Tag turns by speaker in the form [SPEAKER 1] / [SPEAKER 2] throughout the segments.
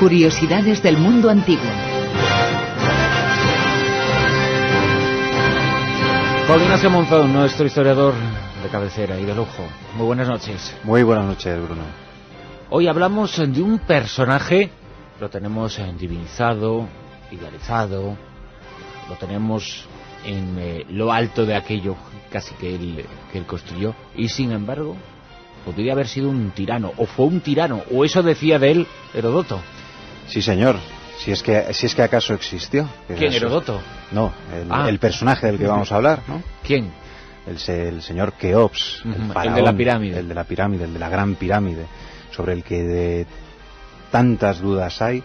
[SPEAKER 1] Curiosidades del mundo antiguo.
[SPEAKER 2] Con Ignacio Monzón, nuestro historiador de cabecera y de lujo. Muy buenas noches.
[SPEAKER 3] Muy buenas noches, Bruno.
[SPEAKER 2] Hoy hablamos de un personaje, lo tenemos divinizado, idealizado, lo tenemos en lo alto de aquello casi que él construyó, y sin embargo podría haber sido un tirano, o fue un tirano, o eso decía de él Heródoto.
[SPEAKER 3] Sí, señor. Si es que acaso existió.
[SPEAKER 2] ¿Quién, Heródoto?
[SPEAKER 3] No, el personaje del que vamos a hablar, ¿no?
[SPEAKER 2] ¿Quién?
[SPEAKER 3] El señor Keops, el faraón,
[SPEAKER 2] el de la pirámide.
[SPEAKER 3] El de la pirámide, el de la gran pirámide, sobre el que de tantas dudas hay,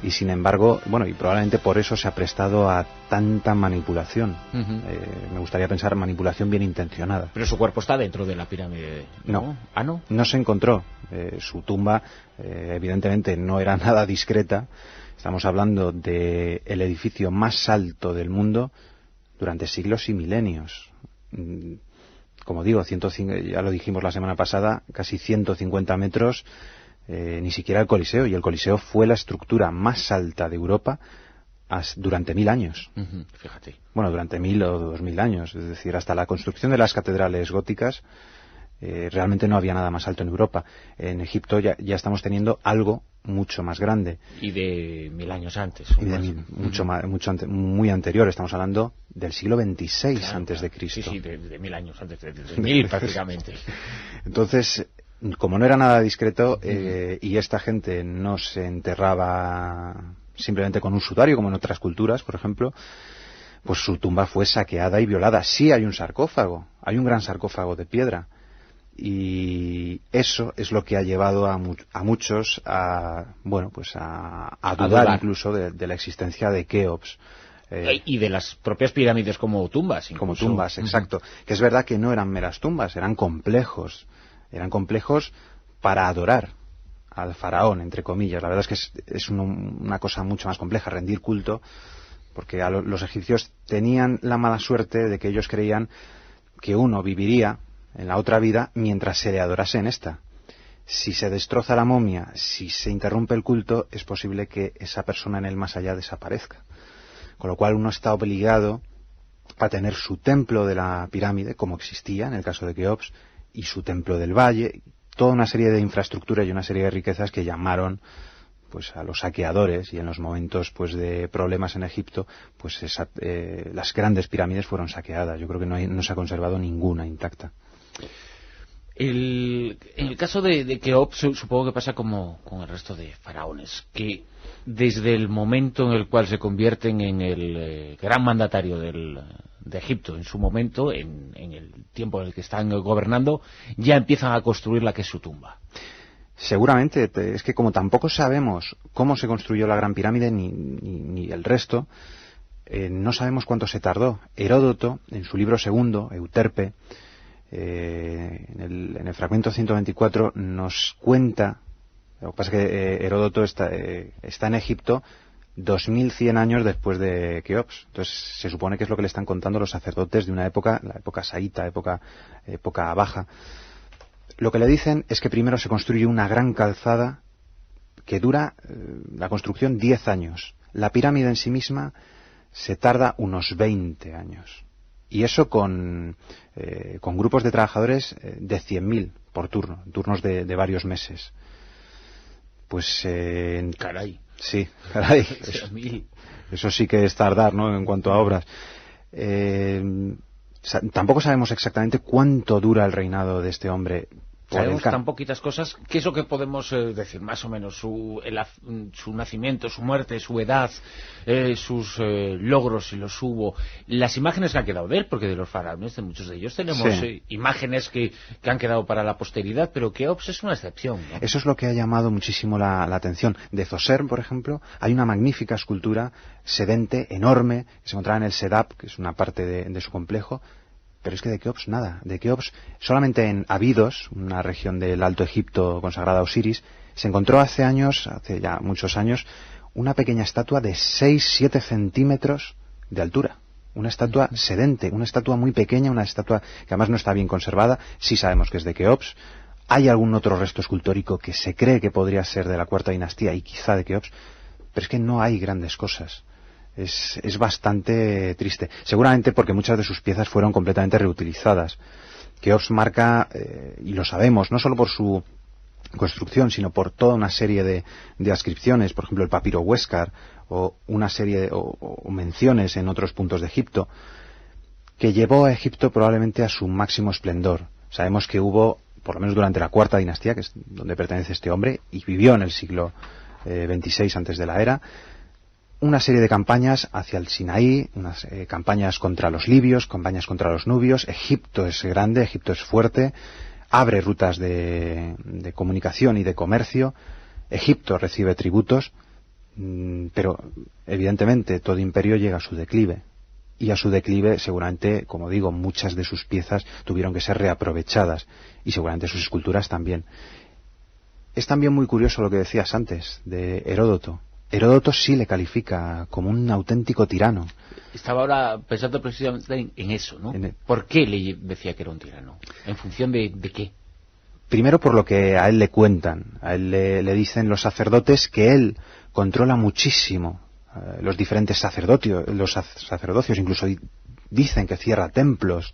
[SPEAKER 3] y sin embargo, bueno, y probablemente por eso se ha prestado a tanta manipulación. Me gustaría pensar manipulación bien intencionada.
[SPEAKER 2] Pero su cuerpo está dentro de la pirámide, ¿no?
[SPEAKER 3] No.
[SPEAKER 2] ¿Ah, no?
[SPEAKER 3] No se encontró. Su tumba, evidentemente, no era nada discreta. Estamos hablando del edificio más alto del mundo durante siglos y milenios. Como digo, 105, ya lo dijimos la semana pasada, casi 150 metros, ni siquiera el Coliseo. Y el Coliseo fue la estructura más alta de Europa durante 1000 años.
[SPEAKER 2] Fíjate.
[SPEAKER 3] Bueno, durante 1000 o 2000 años. Es decir, hasta la construcción de las catedrales góticas, realmente no había nada más alto en Europa. En Egipto ya estamos teniendo algo mucho más grande.
[SPEAKER 2] Y de 1000 años antes.
[SPEAKER 3] Y de muy anterior. Estamos hablando del siglo XXVI, claro, antes de Cristo.
[SPEAKER 2] Sí, de 1000 años antes, de 1000 prácticamente.
[SPEAKER 3] Entonces, como no era nada discreto, y esta gente no se enterraba simplemente con un sudario, como en otras culturas, por ejemplo, pues su tumba fue saqueada y violada. Sí hay un sarcófago, hay un gran sarcófago de piedra. Y eso es lo que ha llevado a muchos a dudar incluso de la existencia de Keops.
[SPEAKER 2] Y de las propias pirámides como tumbas.
[SPEAKER 3] Como tumbas, exacto. Que es verdad que no eran meras tumbas, eran complejos. Eran complejos para adorar al faraón, entre comillas. La verdad es que es una cosa mucho más compleja, rendir culto, porque los egipcios tenían la mala suerte de que ellos creían que uno viviría en la otra vida mientras se le adorase en esta. Si se destroza la momia, si se interrumpe el culto, es posible que esa persona en el más allá desaparezca. Con lo cual uno está obligado a tener su templo de la pirámide, como existía en el caso de Keops, y su templo del valle, toda una serie de infraestructuras y una serie de riquezas que llamaron pues a los saqueadores, y en los momentos pues de problemas en Egipto, pues las grandes pirámides fueron saqueadas. Yo creo que no se ha conservado ninguna intacta.
[SPEAKER 2] En el caso de Keops, supongo que pasa como con el resto de faraones, que desde el momento en el cual se convierten en el gran mandatario de Egipto, en su momento, en el tiempo en el que están gobernando, ya empiezan a construir la que es su tumba.
[SPEAKER 3] Seguramente, es que como tampoco sabemos cómo se construyó la Gran Pirámide ni el resto, no sabemos cuánto se tardó. Heródoto, en su libro segundo, Euterpe, en el fragmento 124 nos cuenta. Lo que pasa es que Heródoto está en Egipto 2100 años después de Keops. Entonces se supone que es lo que le están contando los sacerdotes de una época, la época saíta, época baja. Lo que le dicen es que primero se construye una gran calzada que dura la construcción 10 años. La pirámide en sí misma se tarda unos 20 años. Y eso con grupos de trabajadores de 100.000 por turno, turnos de varios meses. Pues
[SPEAKER 2] caray.
[SPEAKER 3] Sí, caray.
[SPEAKER 2] 100.000.
[SPEAKER 3] Eso sí que es tardar, ¿no?, en cuanto a obras. Tampoco sabemos exactamente cuánto dura el reinado de este hombre.
[SPEAKER 2] Sabemos tan poquitas cosas. ¿Qué es lo que podemos decir? Más o menos su nacimiento, su muerte, su edad, sus logros, si los hubo, las imágenes que han quedado de él, porque de los faraones, de muchos de ellos tenemos imágenes que han quedado para la posteridad, pero Keops es una excepción, ¿no?
[SPEAKER 3] Eso es lo que ha llamado muchísimo la atención. De Zoser, por ejemplo, hay una magnífica escultura sedente, enorme, que se encontraba en el Sedap, que es una parte de su complejo. Pero es que de Keops nada. De Keops solamente en Abidos, una región del Alto Egipto consagrada a Osiris, se encontró hace ya muchos años, una pequeña estatua de 6-7 centímetros de altura. Una estatua sedente, una estatua muy pequeña, una estatua que además no está bien conservada. Sí sabemos que es de Keops. Hay algún otro resto escultórico que se cree que podría ser de la cuarta dinastía y quizá de Keops, pero es que no hay grandes cosas. Es bastante triste. Seguramente porque muchas de sus piezas fueron completamente reutilizadas. Keops marca, y lo sabemos, no solo por su construcción, sino por toda una serie de ascripciones, por ejemplo el papiro Huéscar, o una serie o menciones en otros puntos de Egipto, que llevó a Egipto probablemente a su máximo esplendor. Sabemos que hubo, por lo menos durante la cuarta dinastía, que es donde pertenece este hombre, y vivió en el siglo XXVI antes de la era, una serie de campañas hacia el Sinaí, unas campañas contra los libios, campañas contra los nubios. Egipto es grande, Egipto es fuerte, abre rutas de comunicación y de comercio. Egipto recibe tributos, pero evidentemente todo imperio llega a su declive. Y a su declive, seguramente, como digo, muchas de sus piezas tuvieron que ser reaprovechadas, y seguramente sus esculturas también. Es también muy curioso lo que decías antes de Heródoto. Heródoto sí le califica como un auténtico tirano.
[SPEAKER 2] Estaba ahora pensando precisamente en eso, ¿no? ¿Por qué le decía que era un tirano? ¿En función de qué?
[SPEAKER 3] Primero por lo que a él le cuentan. A él le dicen los sacerdotes que él controla muchísimo los diferentes sacerdocios, incluso dicen que cierra templos.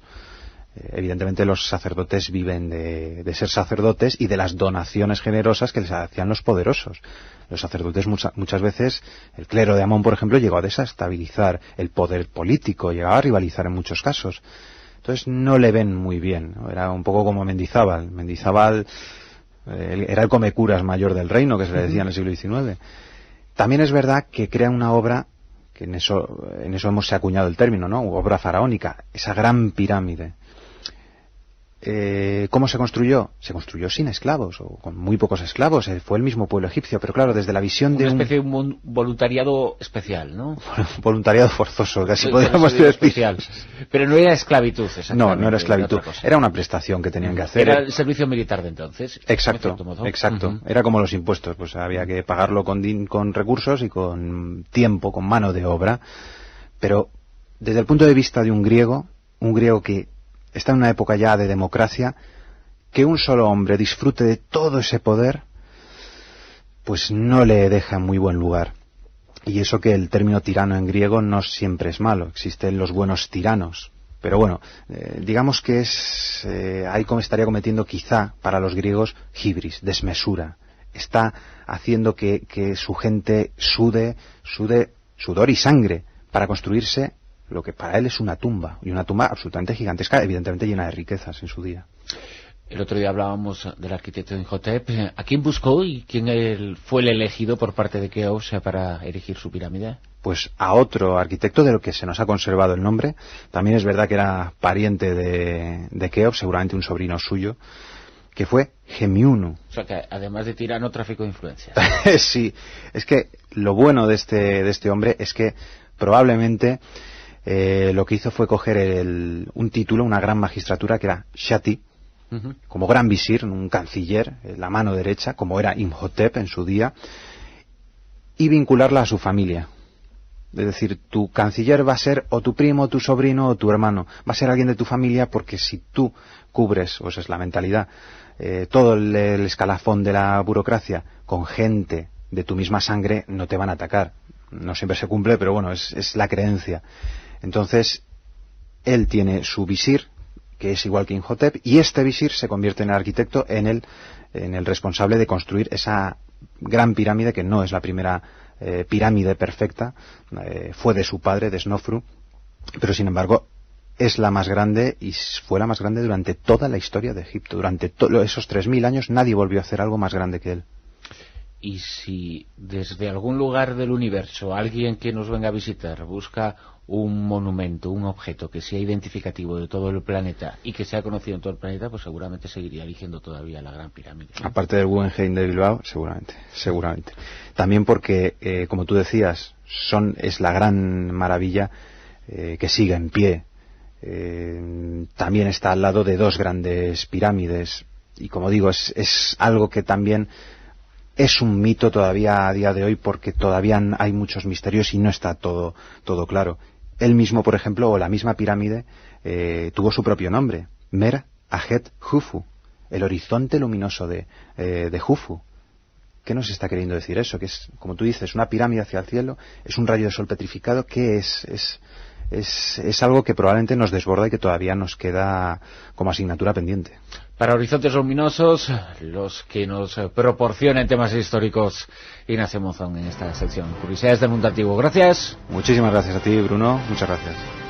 [SPEAKER 3] Evidentemente los sacerdotes viven de ser sacerdotes y de las donaciones generosas que les hacían los poderosos. Los sacerdotes muchas veces, el clero de Amón, por ejemplo, llegó a desestabilizar el poder político, llegaba a rivalizar en muchos casos. Entonces no le ven muy bien, ¿no? Era un poco como Mendizábal. Mendizábal era el comecuras mayor del reino, que se le decía en el siglo XIX. También es verdad que crea una obra, que en eso se ha acuñado el término, ¿no? Obra faraónica, esa gran pirámide. ¿Cómo se construyó? Se construyó sin esclavos, o con muy pocos esclavos. Fue el mismo pueblo egipcio, pero claro, desde la visión de
[SPEAKER 2] una especie de un voluntariado especial, ¿no?
[SPEAKER 3] Voluntariado forzoso, casi podríamos decir.
[SPEAKER 2] Especial. Pero no era esclavitud, exactamente.
[SPEAKER 3] No era esclavitud. Era una prestación que tenían que hacer.
[SPEAKER 2] Era el servicio militar de entonces.
[SPEAKER 3] Exacto. Era como los impuestos, pues había que pagarlo con recursos y con tiempo, con mano de obra. Pero desde el punto de vista de un griego que está en una época ya de democracia, que un solo hombre disfrute de todo ese poder, pues no le deja en muy buen lugar. Y eso que el término tirano en griego no siempre es malo, existen los buenos tiranos. Pero bueno, digamos que ahí estaría cometiendo quizá para los griegos hibris, desmesura. Está haciendo que su gente sude sudor y sangre para construirse lo que para él es una tumba, y una tumba absolutamente gigantesca, evidentemente llena de riquezas en su día.
[SPEAKER 2] El otro día hablábamos del arquitecto Imhotep. ¿A quién buscó y quién fue el elegido por parte de Keops para erigir su pirámide?
[SPEAKER 3] Pues a otro arquitecto de lo que se nos ha conservado el nombre. También es verdad que era pariente de Keops, seguramente un sobrino suyo, que fue Gemiunu.
[SPEAKER 2] O sea que además de tirano, tráfico de influencias.
[SPEAKER 3] Sí, es que lo bueno de este hombre es que probablemente lo que hizo fue coger un título, una gran magistratura que era Shati, como gran visir, un canciller, la mano derecha, como era Imhotep en su día, y vincularla a su familia. Es decir, tu canciller va a ser o tu primo, o tu sobrino, o tu hermano. Va a ser alguien de tu familia, porque si tú cubres, o esa es la mentalidad, todo el escalafón de la burocracia con gente de tu misma sangre, no te van a atacar. No siempre se cumple, pero bueno, es la creencia. Entonces, él tiene su visir, que es igual que Imhotep, y este visir se convierte en el arquitecto, en el responsable de construir esa gran pirámide, que no es la primera pirámide perfecta, fue de su padre, de Snofru, pero sin embargo es la más grande, y fue la más grande durante toda la historia de Egipto. Durante esos 3000 años nadie volvió a hacer algo más grande que él.
[SPEAKER 2] Y si desde algún lugar del universo alguien que nos venga a visitar busca un monumento, un objeto que sea identificativo de todo el planeta y que sea conocido en todo el planeta, pues seguramente seguiría eligiendo todavía la Gran Pirámide, ¿no?
[SPEAKER 3] Aparte del Guggenheim de Bilbao, seguramente. También porque, como tú decías, es la gran maravilla que sigue en pie. También está al lado de dos grandes pirámides, y como digo, es algo que también es un mito todavía a día de hoy, porque todavía hay muchos misterios y no está todo claro. Él mismo, por ejemplo, o la misma pirámide, tuvo su propio nombre, Mer Ajet Jufu. el horizonte luminoso de Jufu. ¿Qué nos está queriendo decir eso? Que es, como tú dices, una pirámide hacia el cielo, es un rayo de sol petrificado. ¿Qué es? Es algo que probablemente nos desborda y que todavía nos queda como asignatura pendiente.
[SPEAKER 2] Para Horizontes Luminosos, los que nos proporcionen temas históricos, Ignacio Monzón en esta sección. Curiosidades del mundo antiguo. Gracias.
[SPEAKER 3] Muchísimas gracias a ti, Bruno. Muchas gracias.